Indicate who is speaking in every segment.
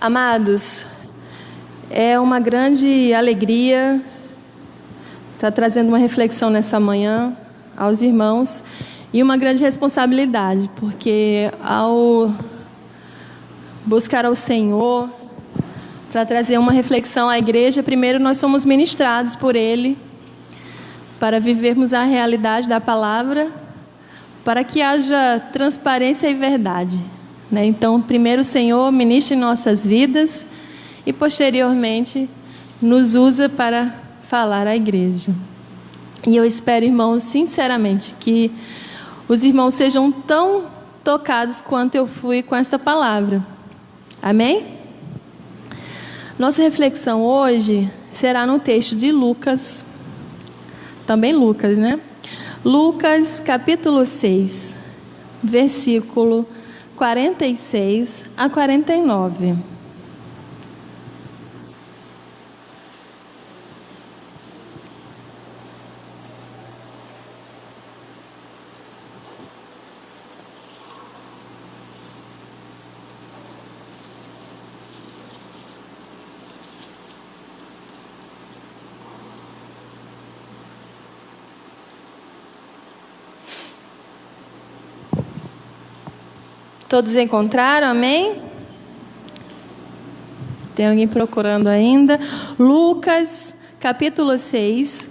Speaker 1: Amados, é uma grande alegria estar trazendo uma reflexão nessa manhã aos irmãos e uma grande responsabilidade, porque ao buscar ao Senhor para trazer uma reflexão à igreja, primeiro nós somos ministrados por Ele para vivermos a realidade da palavra, para que haja transparência e verdade. Então, primeiro o Senhor ministra em nossas vidas e, posteriormente, nos usa para falar à igreja. E eu espero, irmãos, sinceramente, que os irmãos sejam tão tocados quanto eu fui com essa palavra. Amém? Nossa reflexão hoje será no texto de Lucas, também Lucas, né? Lucas, capítulo 6, versículo 46 a 49. Todos encontraram, amém? Tem alguém procurando ainda? Lucas, capítulo 6,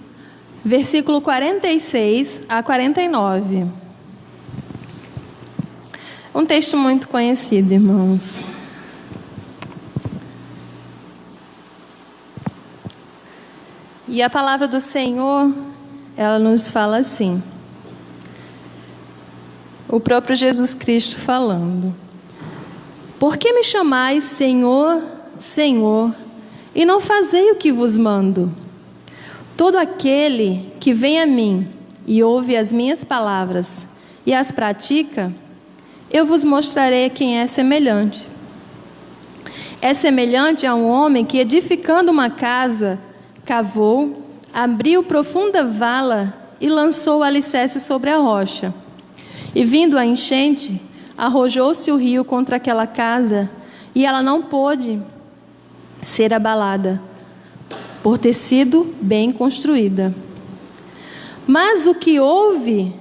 Speaker 1: versículo 46 a 49. Um texto muito conhecido, irmãos. E a palavra do Senhor, ela nos fala assim. O próprio Jesus Cristo falando: Por que me chamais Senhor, Senhor, e não fazei o que vos mando? Todo aquele que vem a mim e ouve as minhas palavras e as pratica, eu vos mostrarei quem é semelhante. É semelhante a um homem que, edificando uma casa, cavou, abriu profunda vala e lançou o alicerce sobre a rocha. E vindo a enchente, arrojou-se o rio contra aquela casa, e ela não pôde ser abalada, por ter sido bem construída. Mas o que ouve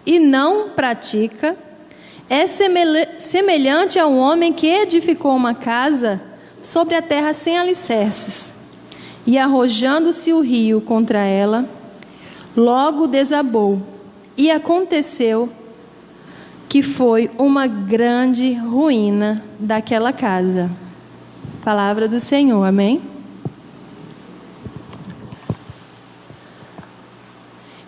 Speaker 1: e não pratica é semelhante a um homem que edificou uma casa sobre a terra sem alicerces, e arrojando-se o rio contra ela, logo desabou, e aconteceu que foi uma grande ruína daquela casa. Palavra do Senhor, amém?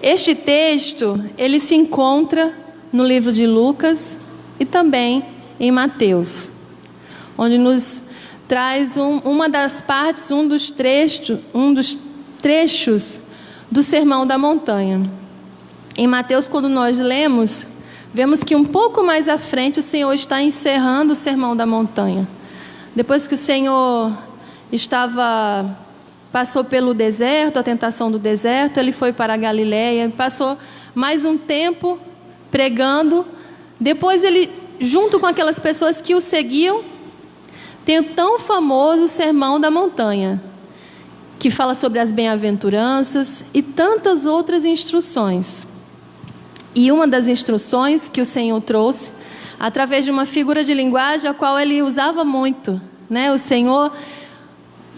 Speaker 1: Este texto, ele se encontra no livro de Lucas e também em Mateus, onde nos traz uma das partes, um dos trechos do Sermão da Montanha. Em Mateus, quando nós lemos, vemos que um pouco mais à frente o Senhor está encerrando o Sermão da Montanha. Depois que o Senhor passou pelo deserto, a tentação do deserto, ele foi para a Galileia, passou mais um tempo pregando. Depois ele, junto com aquelas pessoas que o seguiam, tem o tão famoso Sermão da Montanha, que fala sobre as bem-aventuranças e tantas outras instruções. E uma das instruções que o Senhor trouxe, através de uma figura de linguagem, a qual ele usava muito, né? O Senhor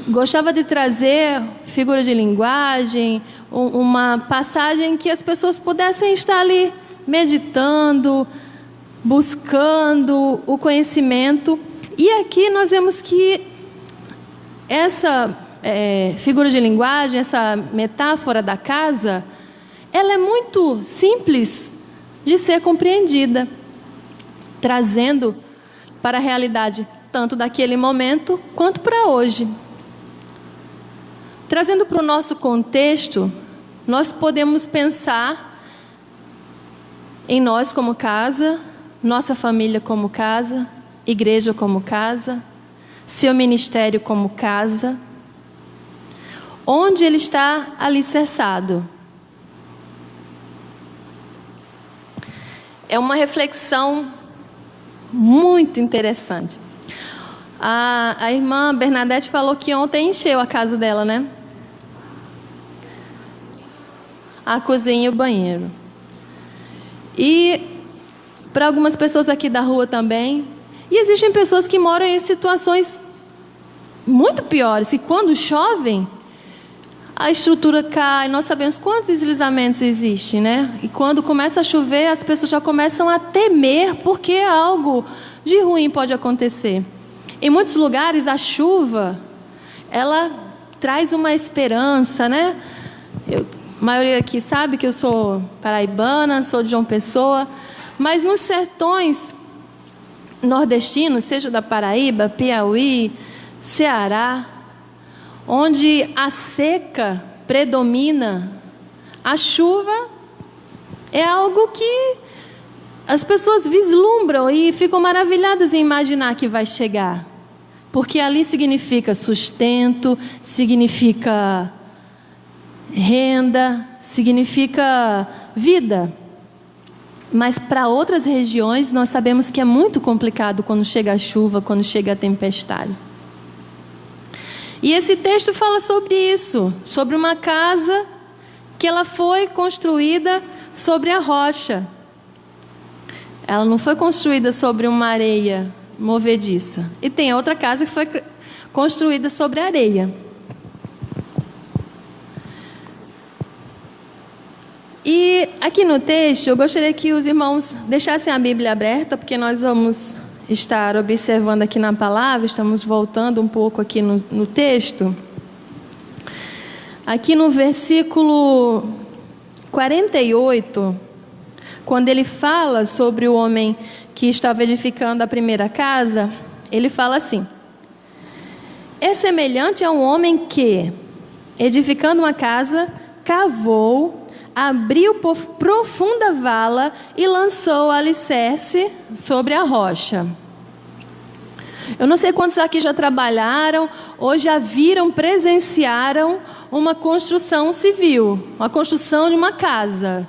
Speaker 1: gostava de trazer figura de linguagem, uma passagem que as pessoas pudessem estar ali meditando, buscando o conhecimento. E aqui nós vemos que essa figura de linguagem, essa metáfora da casa, ela é muito simples de ser compreendida, trazendo para a realidade tanto daquele momento quanto para hoje. Trazendo para o nosso contexto, nós podemos pensar em nós como casa, nossa família como casa, igreja como casa, seu ministério como casa, onde ele está alicerçado. É uma reflexão muito interessante. A irmã Bernadette falou que ontem encheu a casa dela, né? A cozinha e o banheiro. E para algumas pessoas aqui da rua também. E existem pessoas que moram em situações muito piores. E quando chovem, a estrutura cai. Nós sabemos quantos deslizamentos existem, né? E quando começa a chover, as pessoas já começam a temer porque algo de ruim pode acontecer. Em muitos lugares, a chuva, ela traz uma esperança, né? A maioria aqui sabe que eu sou paraibana, sou de João Pessoa, mas nos sertões nordestinos, seja da Paraíba, Piauí, Ceará, onde a seca predomina, a chuva é algo que as pessoas vislumbram e ficam maravilhadas em imaginar que vai chegar. Porque ali significa sustento, significa renda, significa vida. Mas para outras regiões nós sabemos que é muito complicado quando chega a chuva, quando chega a tempestade. E esse texto fala sobre isso, sobre uma casa que ela foi construída sobre a rocha. Ela não foi construída sobre uma areia movediça. E tem outra casa que foi construída sobre areia. E aqui no texto, eu gostaria que os irmãos deixassem a Bíblia aberta, porque nós vamos estar observando aqui na palavra, estamos voltando um pouco aqui no texto. Aqui no versículo 48, quando ele fala sobre o homem que estava edificando a primeira casa, ele fala assim: é semelhante a um homem que, edificando uma casa, cavou, abriu profunda vala e lançou o alicerce sobre a rocha. Eu não sei quantos aqui já trabalharam ou já viram, presenciaram uma construção civil, uma construção de uma casa.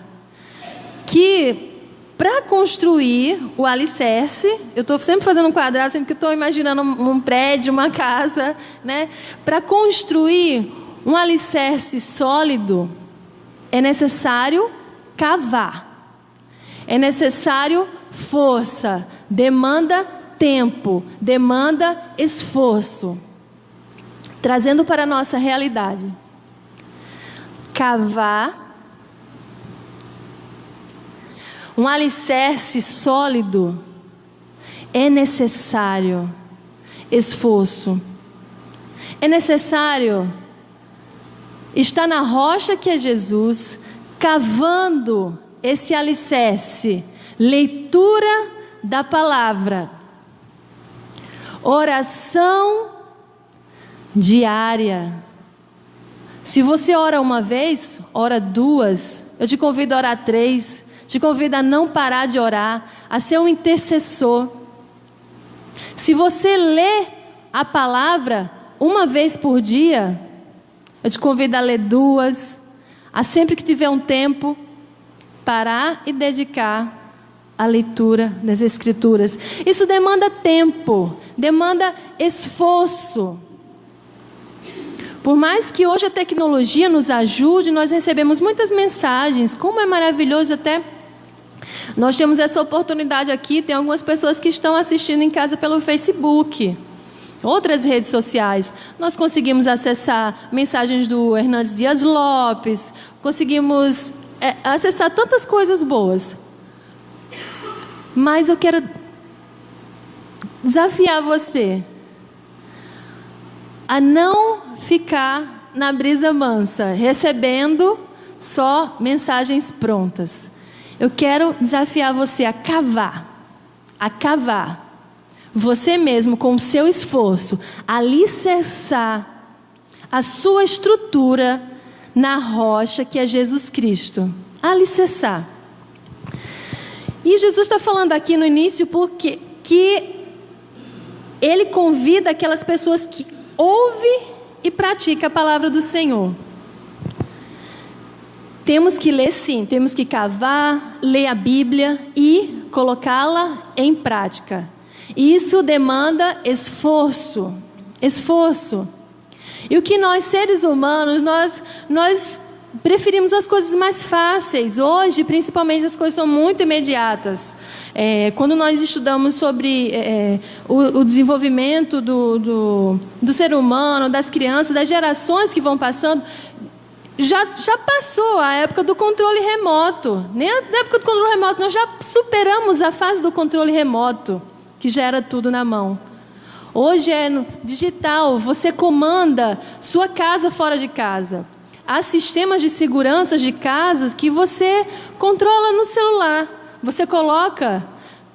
Speaker 1: Que para construir o alicerce, eu estou sempre fazendo um quadrado, sempre que estou imaginando um prédio, uma casa, né? Para construir um alicerce sólido, é necessário cavar, é necessário força, demanda tempo, demanda esforço. Trazendo para a nossa realidade, cavar um alicerce sólido é necessário esforço, é necessário está na rocha que é Jesus, cavando esse alicerce, leitura da palavra, oração diária. Se você ora uma vez, ora duas, eu te convido a orar 3, te convido a não parar de orar, a ser um intercessor. Se você lê a palavra uma vez por dia, eu te convido a ler 2, a sempre que tiver um tempo, parar e dedicar à leitura das Escrituras. Isso demanda tempo, demanda esforço. Por mais que hoje a tecnologia nos ajude, nós recebemos muitas mensagens, como é maravilhoso até. Nós temos essa oportunidade aqui, tem algumas pessoas que estão assistindo em casa pelo Facebook. Outras redes sociais, nós conseguimos acessar mensagens do Hernandes Dias Lopes, conseguimos acessar tantas coisas boas. Mas eu quero desafiar você a não ficar na brisa mansa, recebendo só mensagens prontas. Eu quero desafiar você a cavar, você mesmo, com o seu esforço, alicerçar a sua estrutura na rocha que é Jesus Cristo. Alicerçar. E Jesus está falando aqui no início porque Ele convida aquelas pessoas que ouvem e praticam a palavra do Senhor. Temos que ler sim, temos que cavar, ler a Bíblia e colocá-la em prática. E isso demanda esforço. Esforço. E o que nós, seres humanos, nós preferimos as coisas mais fáceis. Hoje, principalmente, as coisas são muito imediatas. Quando nós estudamos sobre o desenvolvimento do ser humano, das crianças, das gerações que vão passando, já passou a época do controle remoto. Nem a época do controle remoto, nós já superamos a fase do controle remoto, que já era tudo na mão. Hoje é no digital, você comanda sua casa fora de casa. Há sistemas de segurança de casas que você controla no celular. Você coloca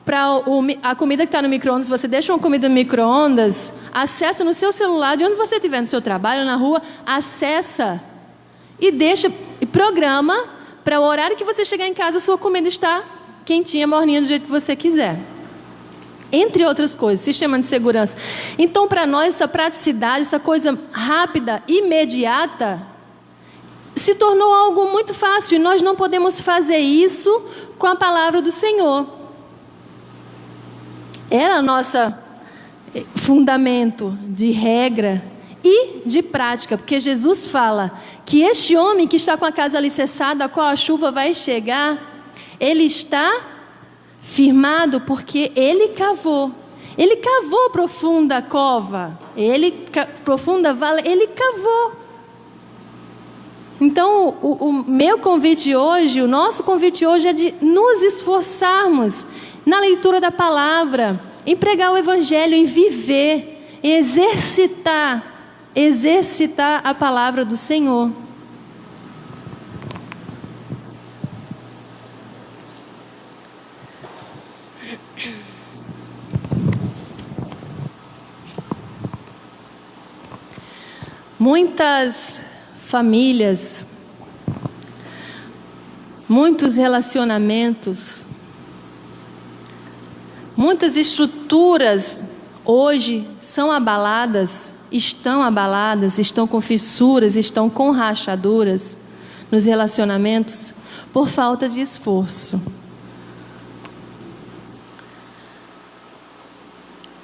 Speaker 1: para a comida que está no micro-ondas, você deixa uma comida no micro-ondas, acessa no seu celular, de onde você estiver, no seu trabalho, na rua, acessa e programa para o horário que você chegar em casa, a sua comida está quentinha, morninha, do jeito que você quiser. Entre outras coisas, sistema de segurança. Então, para nós, essa praticidade, essa coisa rápida, imediata, se tornou algo muito fácil. E nós não podemos fazer isso com a palavra do Senhor. Era o nosso fundamento de regra e de prática. Porque Jesus fala que este homem que está com a casa alicerçada, a qual a chuva vai chegar, ele está firmado porque ele cavou. Ele cavou profunda cova. Profunda vala, ele cavou. Então, o meu convite hoje, o nosso convite hoje é de nos esforçarmos na leitura da palavra, em pregar o evangelho, em viver, em exercitar a palavra do Senhor. Muitas famílias, muitos relacionamentos, muitas estruturas hoje são abaladas, estão com fissuras, estão com rachaduras nos relacionamentos por falta de esforço.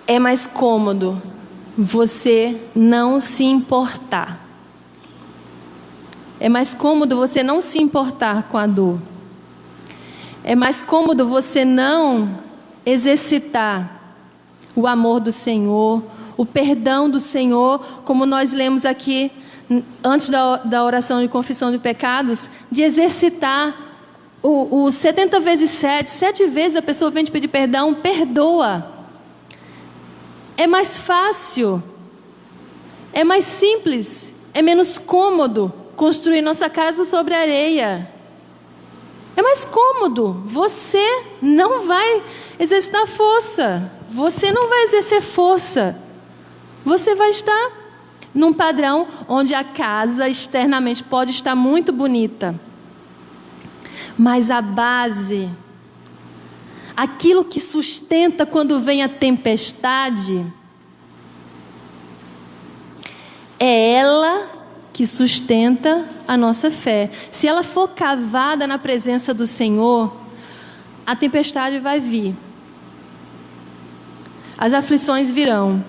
Speaker 1: É mais cômodo você não se importar. É mais cômodo você não se importar com a dor. É mais cômodo você não exercitar o amor do Senhor, o perdão do Senhor, como nós lemos aqui antes da oração de confissão de pecados, de exercitar o 70 vezes 7, 7 vezes a pessoa vem te pedir perdão, perdoa. É mais fácil, é mais simples, é menos cômodo construir nossa casa sobre areia. É mais cômodo. Você não vai exercitar força. Você não vai exercer força. Você vai estar num padrão onde a casa externamente pode estar muito bonita, mas a base, aquilo que sustenta quando vem a tempestade, é ela que sustenta a nossa fé. Se ela for cavada na presença do Senhor, a tempestade vai vir. As aflições virão.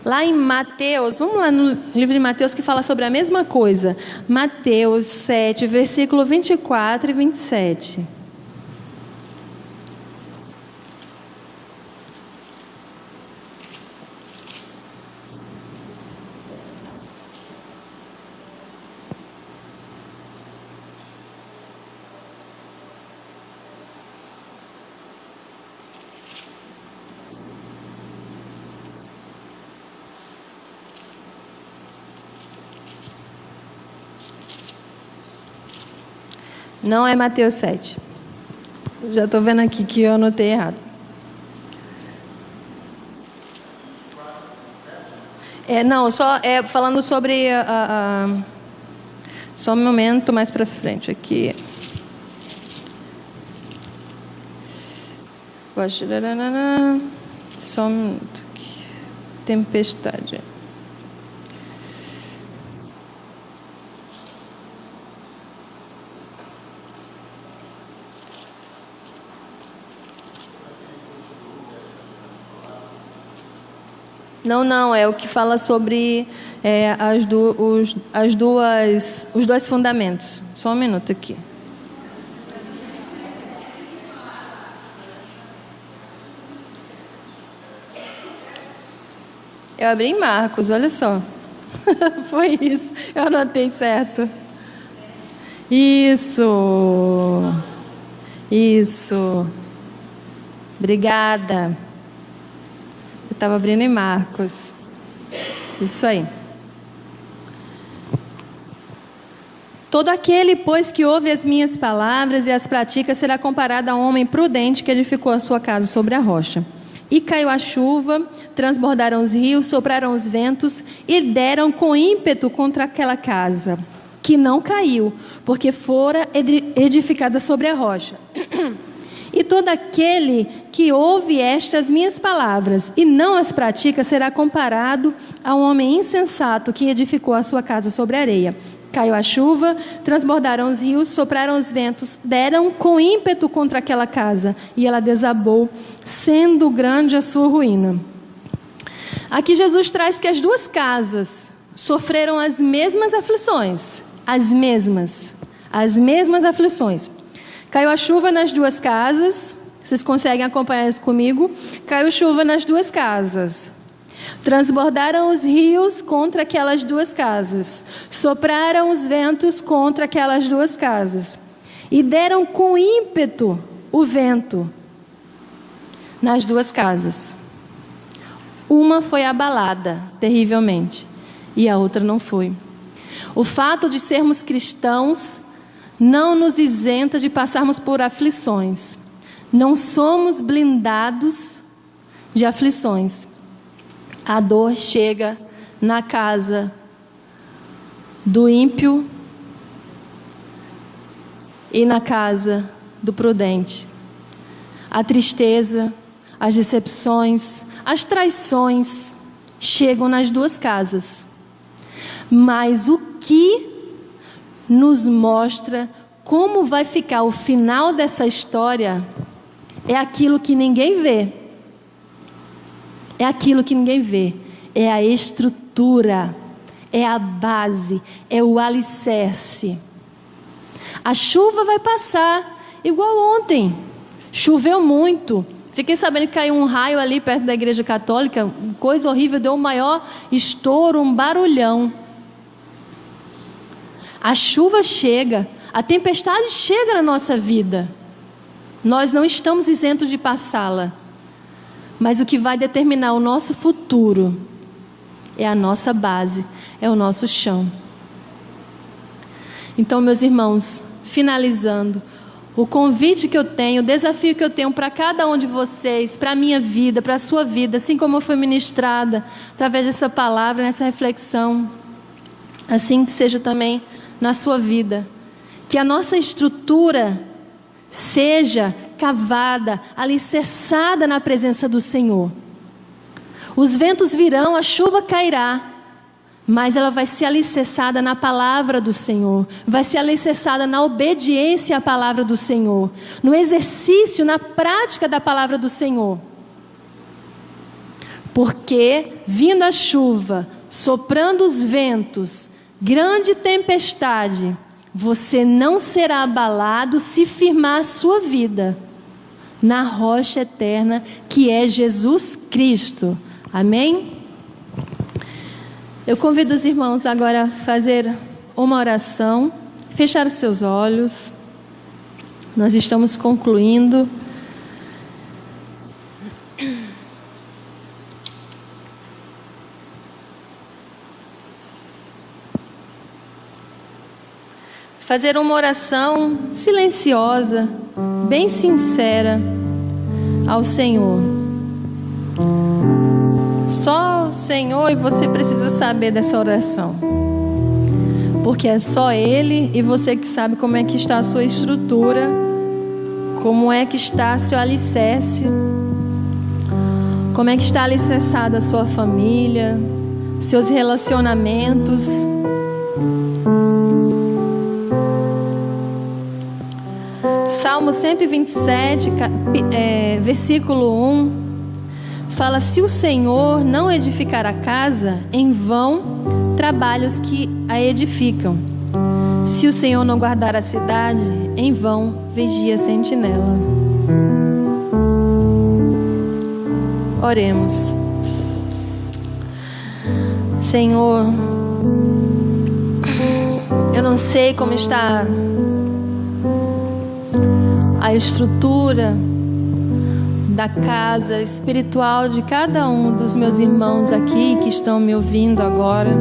Speaker 1: Lá em Mateus, vamos lá no livro de Mateus que fala sobre a mesma coisa. Mateus 7, versículo 24 e 27. Não é Mateus 7. Já estou vendo aqui que eu anotei errado. Não, só falando sobre... só um momento mais para frente aqui. Só um minuto aqui. Tempestade. Não, é o que fala sobre os dois fundamentos. Só um minuto aqui. Eu abri em Marcos, olha só. Foi isso, eu anotei certo. Isso. Obrigada. Eu estava abrindo em Marcos. Isso aí. Todo aquele, pois, que ouve as minhas palavras e as pratica, será comparado a um homem prudente que edificou a sua casa sobre a rocha. E caiu a chuva, transbordaram os rios, sopraram os ventos e deram com ímpeto contra aquela casa, que não caiu, porque fora edificada sobre a rocha. E todo aquele que ouve estas minhas palavras e não as pratica será comparado a um homem insensato que edificou a sua casa sobre a areia. Caiu a chuva, transbordaram os rios, sopraram os ventos, deram com ímpeto contra aquela casa, e ela desabou, sendo grande a sua ruína. Aqui Jesus traz que as duas casas sofreram as mesmas aflições. As mesmas aflições. Caiu a chuva nas duas casas. Vocês conseguem acompanhar isso comigo? Caiu chuva nas duas casas. Transbordaram os rios contra aquelas duas casas. Sopraram os ventos contra aquelas duas casas. E deram com ímpeto o vento nas duas casas. Uma foi abalada terrivelmente e a outra não foi. O fato de sermos cristãos não nos isenta de passarmos por aflições. Não somos blindados de aflições. A dor chega na casa do ímpio e na casa do prudente. A tristeza, as decepções, as traições chegam nas duas casas. Mas o que nos mostra como vai ficar o final dessa história é aquilo que ninguém vê. É aquilo que ninguém vê. É a estrutura, é a base, é o alicerce. A chuva vai passar, igual ontem. Choveu muito. Fiquei sabendo que caiu um raio ali perto da igreja católica. Coisa horrível, deu um maior estouro, um barulhão. A chuva chega, a tempestade chega na nossa vida. Nós não estamos isentos de passá-la. Mas o que vai determinar o nosso futuro é a nossa base, é o nosso chão. Então, meus irmãos, finalizando, o convite que eu tenho, o desafio que eu tenho para cada um de vocês, para a minha vida, para a sua vida, assim como eu fui ministrada através dessa palavra, nessa reflexão, assim que seja também na sua vida, que a nossa estrutura seja cavada, alicerçada na presença do Senhor. Os ventos virão, a chuva cairá, mas ela vai ser alicerçada na palavra do Senhor, vai ser alicerçada na obediência à palavra do Senhor, no exercício, na prática da palavra do Senhor. Porque vindo a chuva, soprando os ventos, grande tempestade, você não será abalado se firmar a sua vida na rocha eterna que é Jesus Cristo. Amém? Eu convido os irmãos agora a fazer uma oração, fechar os seus olhos. Nós estamos concluindo. Fazer uma oração silenciosa, bem sincera ao Senhor. Só o Senhor e você precisa saber dessa oração. Porque é só Ele e você que sabe como é que está a sua estrutura, como é que está seu alicerce, como é que está alicerçada a sua família, seus relacionamentos. Salmo 127, versículo 1, fala: se o Senhor não edificar a casa, em vão trabalham os que a edificam. Se o Senhor não guardar a cidade, em vão vigia a sentinela. Oremos. Senhor, eu não sei como está a estrutura da casa espiritual de cada um dos meus irmãos aqui que estão me ouvindo agora.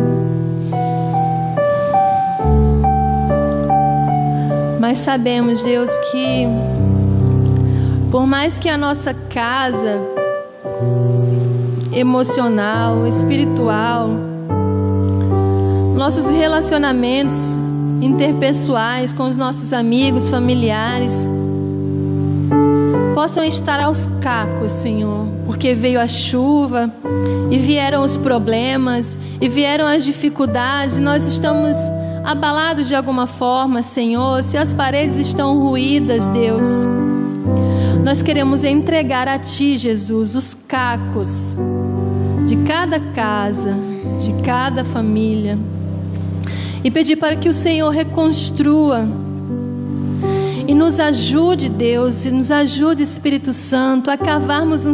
Speaker 1: Mas sabemos, Deus, que por mais que a nossa casa emocional, espiritual, nossos relacionamentos interpessoais com os nossos amigos, familiares, possam estar aos cacos, Senhor, porque veio a chuva e vieram os problemas e vieram as dificuldades e nós estamos abalados de alguma forma, Senhor. Se as paredes estão ruídas, Deus, nós queremos entregar a Ti, Jesus, os cacos de cada casa, de cada família, e pedir para que o Senhor reconstrua e nos ajude, Deus, e nos ajude, Espírito Santo, a cavarmos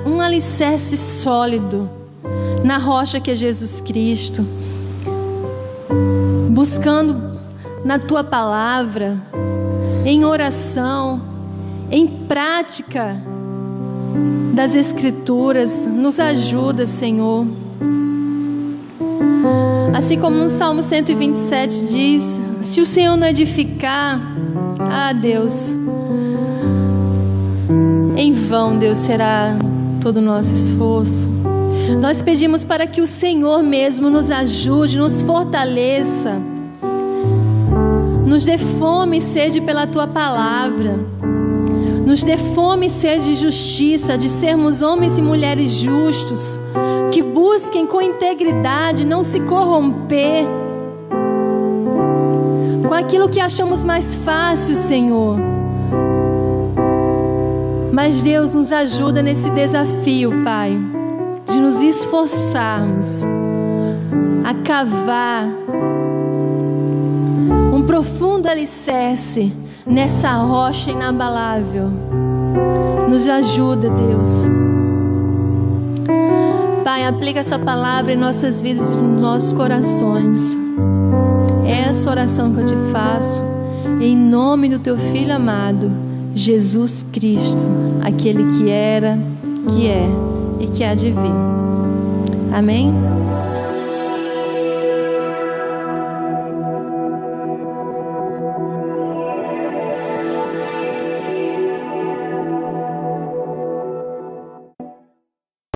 Speaker 1: um alicerce sólido na rocha que é Jesus Cristo, buscando na Tua palavra, em oração, em prática das Escrituras. Nos ajuda, Senhor. Assim como no Salmo 127 diz: se o Senhor não edificar, Deus, em vão, Deus, será todo o nosso esforço. Nós pedimos para que o Senhor mesmo nos ajude, nos fortaleça, nos dê fome e sede pela Tua palavra, nos dê fome e sede de justiça, de sermos homens e mulheres justos, que busquem com integridade não se corromper com aquilo que achamos mais fácil, Senhor. Mas Deus, nos ajuda nesse desafio, Pai, de nos esforçarmos a cavar um profundo alicerce nessa rocha inabalável. Nos ajuda, Deus. Pai, aplica essa palavra em nossas vidas e nos nossos corações. É essa oração que eu te faço, em nome do Teu Filho amado, Jesus Cristo, aquele que era, que é e que há de vir. Amém?